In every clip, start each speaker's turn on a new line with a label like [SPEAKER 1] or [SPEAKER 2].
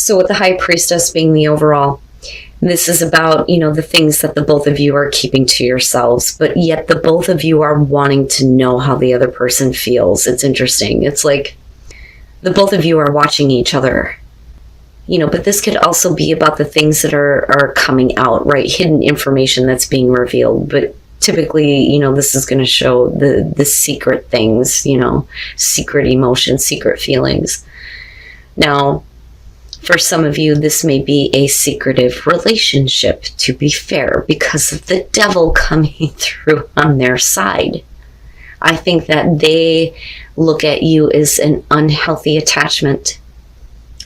[SPEAKER 1] So with the High Priestess being the overall, this is about, the things that the both of you are keeping to yourselves, but yet the both of you are wanting to know how the other person feels. It's interesting. It's like the both of you are watching each other, but this could also be about the things that are coming out, right? Hidden information that's being revealed. But typically, this is going to show the secret things, secret emotions, secret feelings. Now, for some of you, this may be a secretive relationship, to be fair, because of the devil coming through on their side. I think that they look at you as an unhealthy attachment,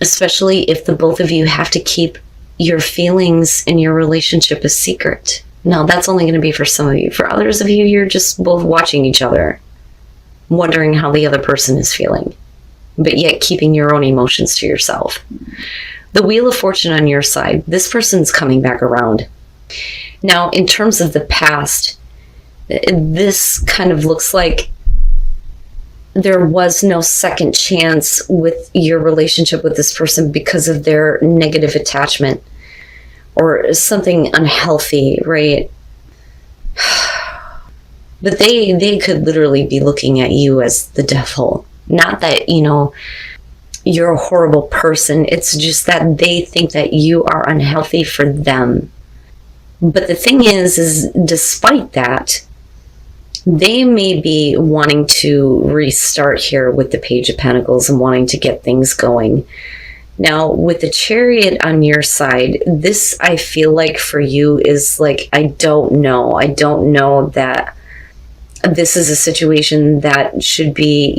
[SPEAKER 1] especially if the both of you have to keep your feelings in your relationship a secret. Now, that's only going to be for some of you. For others of you, you're just both watching each other, wondering how the other person is feeling, but yet keeping your own emotions to yourself. The Wheel of Fortune on your side, this person's coming back around. Now, in terms of the past, this kind of looks like there was no second chance with your relationship with this person because of their negative attachment or something unhealthy, right? But they could literally be looking at you as the devil. Not that, you're a horrible person. It's just that they think that you are unhealthy for them. But the thing is despite that, they may be wanting to restart here with the Page of Pentacles and wanting to get things going. Now, with the Chariot on your side, this, I feel like for you is like, I don't know. I don't know that this is a situation that should be,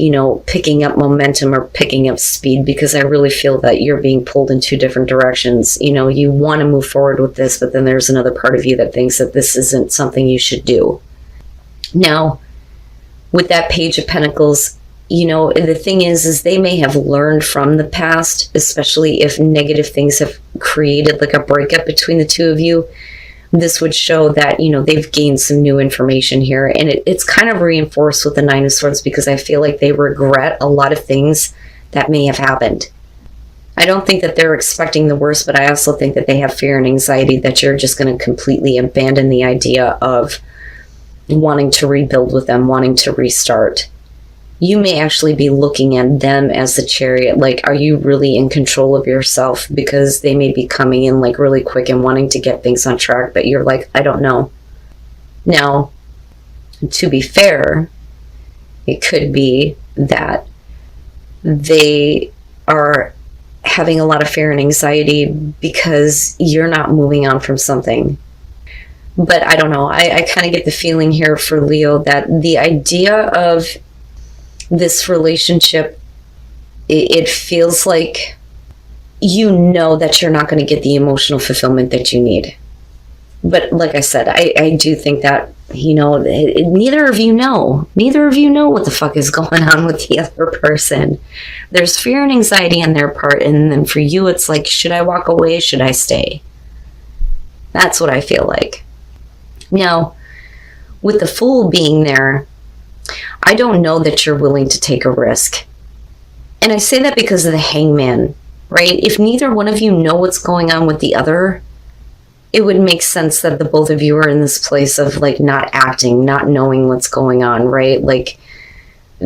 [SPEAKER 1] picking up momentum or picking up speed, because I really feel that you're being pulled in two different directions. You want to move forward with this, but then there's another part of you that thinks that this isn't something you should do. Now, with that Page of Pentacles, the thing is they may have learned from the past, especially if negative things have created like a breakup between the two of you. This would show that, they've gained some new information here. And it's kind of reinforced with the Nine of Swords, because I feel like they regret a lot of things that may have happened. I don't think that they're expecting the worst, but I also think that they have fear and anxiety that you're just going to completely abandon the idea of wanting to rebuild with them, wanting to restart. You may actually be looking at them as the Chariot, like, are you really in control of yourself? Because they may be coming in like really quick and wanting to get things on track, but you're like, I don't know. Now, to be fair, it could be that they are having a lot of fear and anxiety because you're not moving on from something. But I don't know. I kind of get the feeling here for Leo that the idea of this relationship, it feels like that you're not going to get the emotional fulfillment that you need. But like I said, I do think that, neither of you know. Neither of you know what the fuck is going on with the other person. There's fear and anxiety on their part, and then for you, it's like, should I walk away? Should I stay? That's what I feel like. Now, with the Fool being there, I don't know that you're willing to take a risk. And I say that because of the Hangman, right? If neither one of you know what's going on with the other, it would make sense that the both of you are in this place of like not acting, not knowing what's going on, right? Like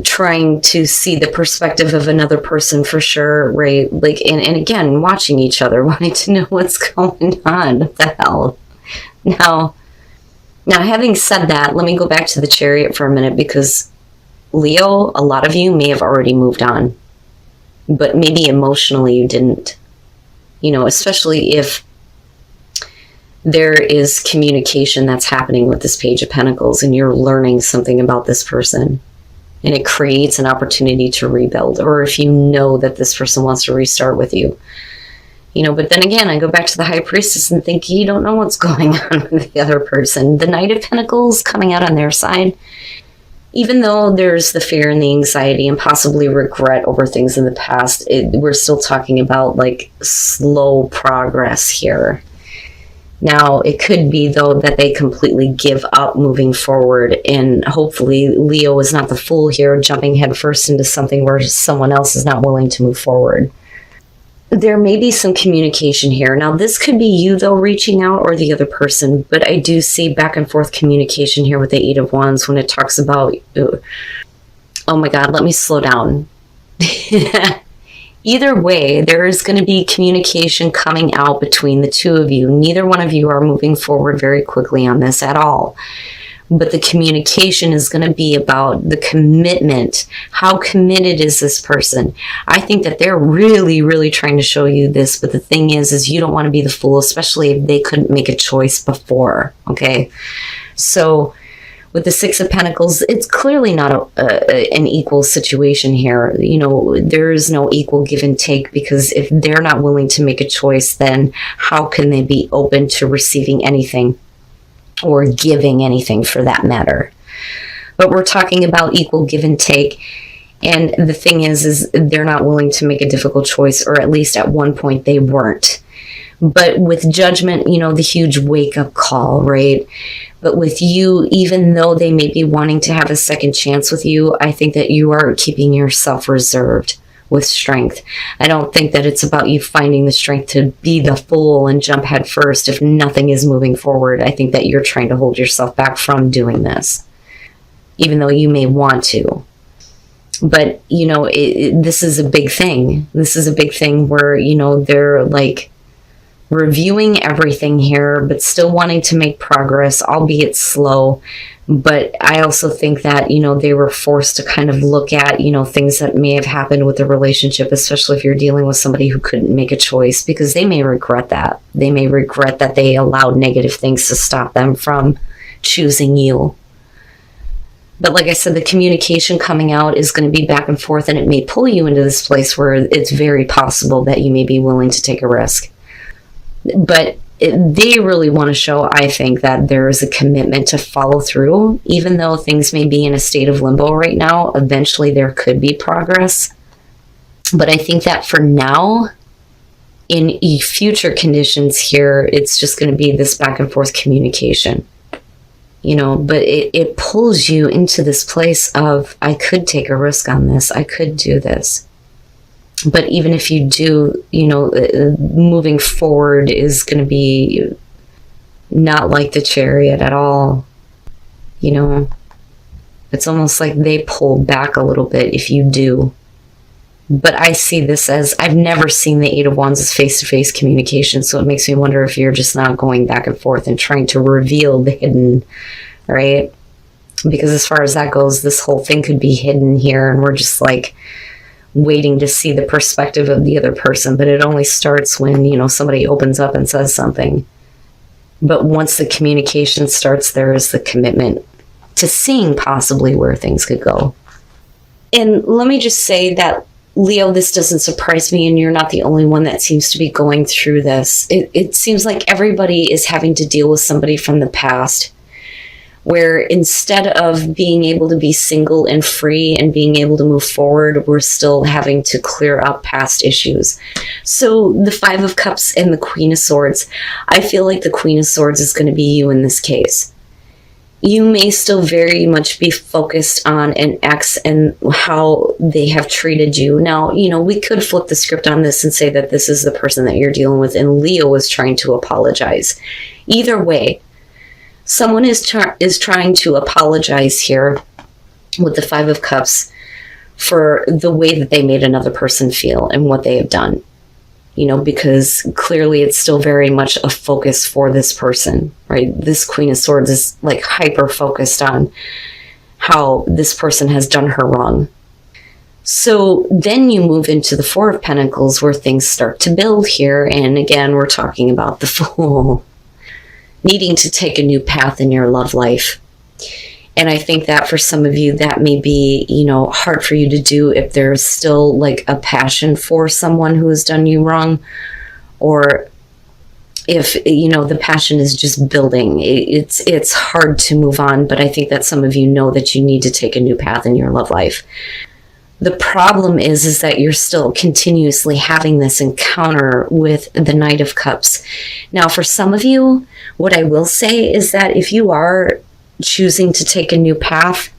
[SPEAKER 1] trying to see the perspective of another person for sure, right? Like, and again, watching each other, wanting to know what's going on. What the hell? Now, having said that, let me go back to the Chariot for a minute, because Leo, a lot of you may have already moved on, but maybe emotionally you didn't. Especially if there is communication that's happening with this Page of Pentacles and you're learning something about this person and it creates an opportunity to rebuild, or if you know that this person wants to restart with you. But then again, I go back to the High Priestess and think you don't know what's going on with the other person. The Knight of Pentacles coming out on their side, even though there's the fear and the anxiety and possibly regret over things in the past, we're still talking about like slow progress here. Now, it could be, though, that they completely give up moving forward, and hopefully Leo is not the fool here, jumping headfirst into something where someone else is not willing to move forward. there may be some communication here. Now, this could be you, though, reaching out, or the other person, but I do see back and forth communication here with the Eight of Wands when it talks about, oh my God, let me slow down. Either way, there is going to be communication coming out between the two of you. Neither one of you are moving forward very quickly on this at all. But the communication is going to be about the commitment. How committed is this person? I think that they're really, really trying to show you this. But the thing is you don't want to be the fool, especially if they couldn't make a choice before. Okay. So with the Six of Pentacles, it's clearly not an equal situation here. You know, there is no equal give and take, because if they're not willing to make a choice, then how can they be open to receiving anything? Or giving anything, for that matter. But we're talking about equal give and take. And the thing is they're not willing to make a difficult choice, or at least at one point they weren't. But with Judgment, you know, the huge wake-up call, right? But with you, even though they may be wanting to have a second chance with you, I think that you are keeping yourself reserved with strength. I don't think that it's about you finding the strength to be the fool and jump head first if nothing is moving forward. I think that you're trying to hold yourself back from doing this, even though you may want to. But, you know, this is a big thing. This is a big thing where, you know, they're like reviewing everything here, but still wanting to make progress, albeit slow. But I also think that, you know, they were forced to kind of look at, you know, things that may have happened with the relationship, especially if you're dealing with somebody who couldn't make a choice, because they may regret that. They may regret that they allowed negative things to stop them from choosing you. But like I said, the communication coming out is going to be back and forth, and it may pull you into this place where it's very possible that you may be willing to take a risk. But they really want to show, I think, that there is a commitment to follow through. Even though things may be in a state of limbo right now, eventually there could be progress. But I think that for now, in future conditions here, it's just going to be this back and forth communication. You know, but it pulls you into this place of, I could take a risk on this. I could do this. But even if you do, you know, moving forward is going to be not like the Chariot at all. You know, it's almost like they pull back a little bit if you do. But I see this as, I've never seen the Eight of Wands as face-to-face communication, so it makes me wonder if you're just not going back and forth and trying to reveal the hidden, right? Because as far as that goes, this whole thing could be hidden here, and we're just like waiting to see the perspective of the other person. But it only starts when, you know, somebody opens up and says something. But once the communication starts, there is the commitment to seeing possibly where things could go. And let me just say that, Leo, this doesn't surprise me, and you're not the only one that seems to be going through this. It seems like everybody is having to deal with somebody from the past, where instead of being able to be single and free and being able to move forward, we're still having to clear up past issues. So the Five of Cups and the Queen of Swords, I feel like the Queen of Swords is going to be you in this case. You may still very much be focused on an ex and how they have treated you. Now, you know, we could flip the script on this and say that this is the person that you're dealing with, and Leo is trying to apologize. Either way, someone is trying to apologize here with the Five of Cups for the way that they made another person feel and what they have done. You know, because clearly it's still very much a focus for this person, right? This Queen of Swords is like hyper focused on how this person has done her wrong. So then you move into the Four of Pentacles, where things start to build here. And again, we're talking about the Fool needing to take a new path in your love life. And I think that for some of you, that may be, you know, hard for you to do if there's still like a passion for someone who has done you wrong, or if, you know, the passion is just building. It's hard to move on, but I think that some of you know that you need to take a new path in your love life. The problem is that you're still continuously having this encounter with the Knight of Cups. Now, for some of you, what I will say is that if you are choosing to take a new path,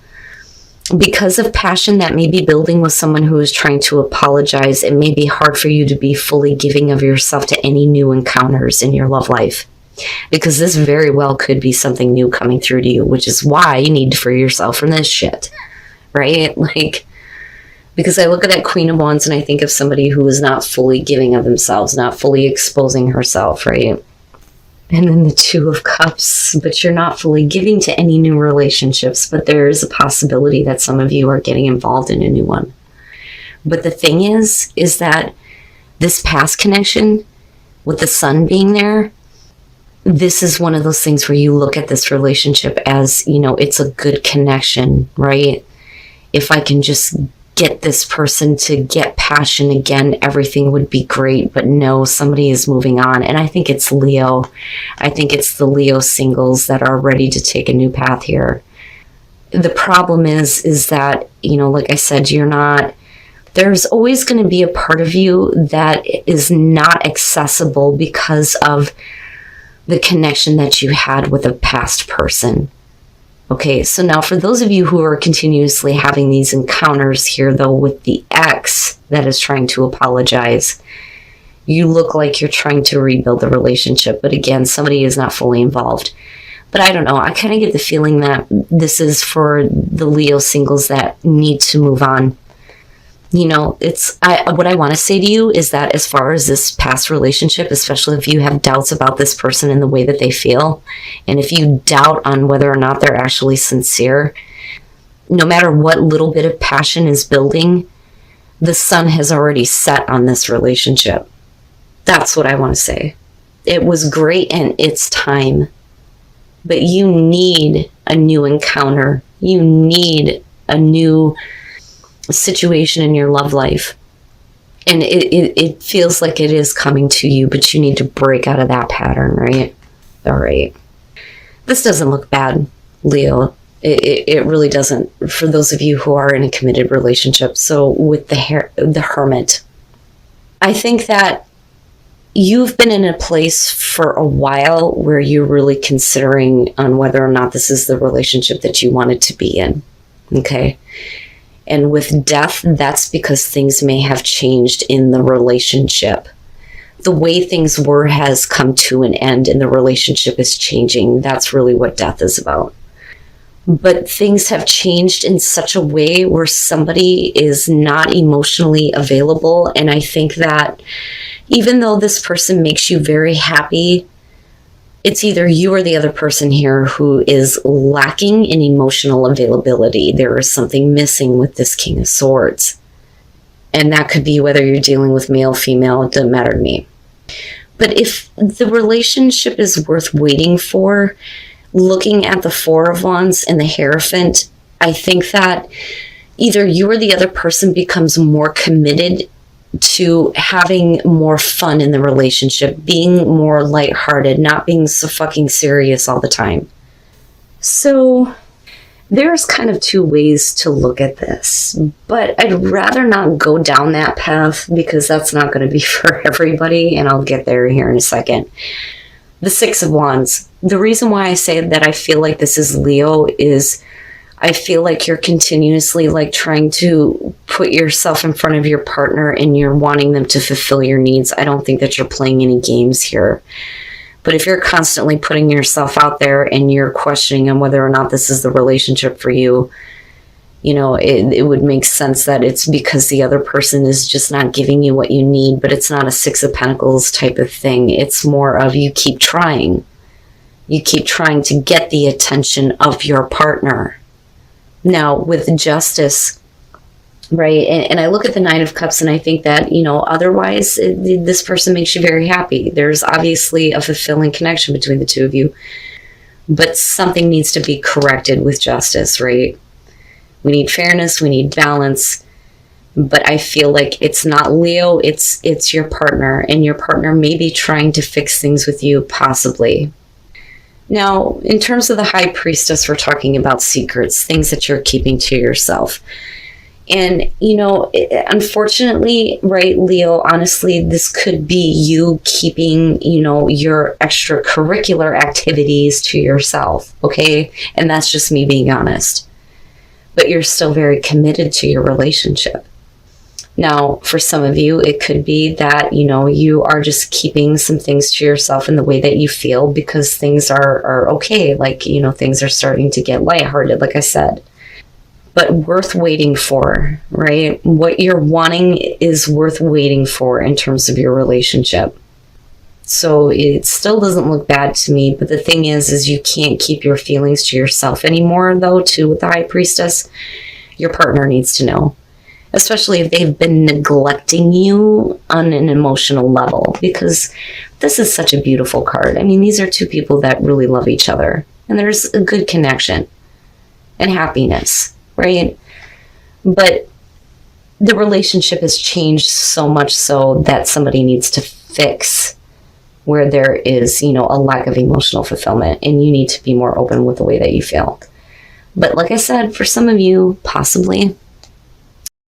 [SPEAKER 1] because of passion that may be building with someone who is trying to apologize, it may be hard for you to be fully giving of yourself to any new encounters in your love life. Because this very well could be something new coming through to you, which is why you need to free yourself from this shit. Right? Like, because I look at that Queen of Wands and I think of somebody who is not fully giving of themselves, not fully exposing herself, right? And then the Two of Cups, but you're not fully giving to any new relationships, but there is a possibility that some of you are getting involved in a new one. But the thing is that this past connection with the Sun being there, this is one of those things where you look at this relationship as, you know, it's a good connection, right? If I can just get this person to get passion again, everything would be great. But no, somebody is moving on. And I think it's Leo. I think it's the Leo singles that are ready to take a new path here. The problem is that, you know, like I said, there's always going to be a part of you that is not accessible because of the connection that you had with a past person. Okay, so now for those of you who are continuously having these encounters here, though, with the ex that is trying to apologize, you look like you're trying to rebuild the relationship. But again, somebody is not fully involved. But I don't know. I kind of get the feeling that this is for the Leo singles that need to move on. You know, what I want to say to you is that as far as this past relationship, especially if you have doubts about this person and the way that they feel, and if you doubt on whether or not they're actually sincere, no matter what little bit of passion is building, the sun has already set on this relationship. That's what I want to say. It was great in its time, but you need a new encounter. You need a new situation in your love life, and it feels like it is coming to you, but you need to break out of that pattern, right? All right, this doesn't look bad, Leo. It really doesn't, for those of you who are in a committed relationship. So with the Hermit, I think that you've been in a place for a while where you're really considering on whether or not this is the relationship that you wanted to be in. Okay. And with Death, that's because things may have changed in the relationship. The way things were has come to an end and the relationship is changing. That's really what Death is about. But things have changed in such a way where somebody is not emotionally available. And I think that even though this person makes you very happy, it's either you or the other person here who is lacking in emotional availability. There is something missing with this King of Swords. And that could be whether you're dealing with male, female, it doesn't matter to me. But if the relationship is worth waiting for, looking at the Four of Wands and the Hierophant, I think that either you or the other person becomes more committed to having more fun in the relationship, being more lighthearted, not being so fucking serious all the time. So there's kind of two ways to look at this, but I'd rather not go down that path because that's not going to be for everybody, and I'll get there here in a second. The Six of Wands. The reason why I say that I feel like this is Leo is I feel like you're continuously like trying to put yourself in front of your partner and you're wanting them to fulfill your needs. I don't think that you're playing any games here. But if you're constantly putting yourself out there and you're questioning on whether or not this is the relationship for you, you know, it would make sense that it's because the other person is just not giving you what you need. But it's not a Six of Pentacles type of thing. It's more of you keep trying. You keep trying to get the attention of your partner. Now, with Justice, right, and I look at the Nine of Cups and I think that, you know, otherwise this person makes you very happy. There's obviously a fulfilling connection between the two of you, but something needs to be corrected with Justice, right? We need fairness, we need balance, but I feel like it's not Leo, it's your partner, and your partner may be trying to fix things with you, possibly. Now, in terms of the High Priestess, we're talking about secrets, things that you're keeping to yourself. And, you know, unfortunately, right, Leo, honestly, this could be you keeping, you know, your extracurricular activities to yourself, okay? And that's just me being honest. but you're still very committed to your relationship. Now, for some of you, it could be that, you are just keeping some things to yourself in the way that you feel because things are okay. Like, things are starting to get lighthearted, like I said. But worth waiting for, right? What you're wanting is worth waiting for in terms of your relationship. So it still doesn't look bad to me, but the thing is you can't keep your feelings to yourself anymore, though, too, with the High Priestess. Your partner needs to know. Especially if they've been neglecting you on an emotional level, because this is such a beautiful card. I mean, these are two people that really love each other, and there's a good connection and happiness, right? But the relationship has changed so much so that somebody needs to fix where there is, a lack of emotional fulfillment, and you need to be more open with the way that you feel. But like I said, for some of you, possibly,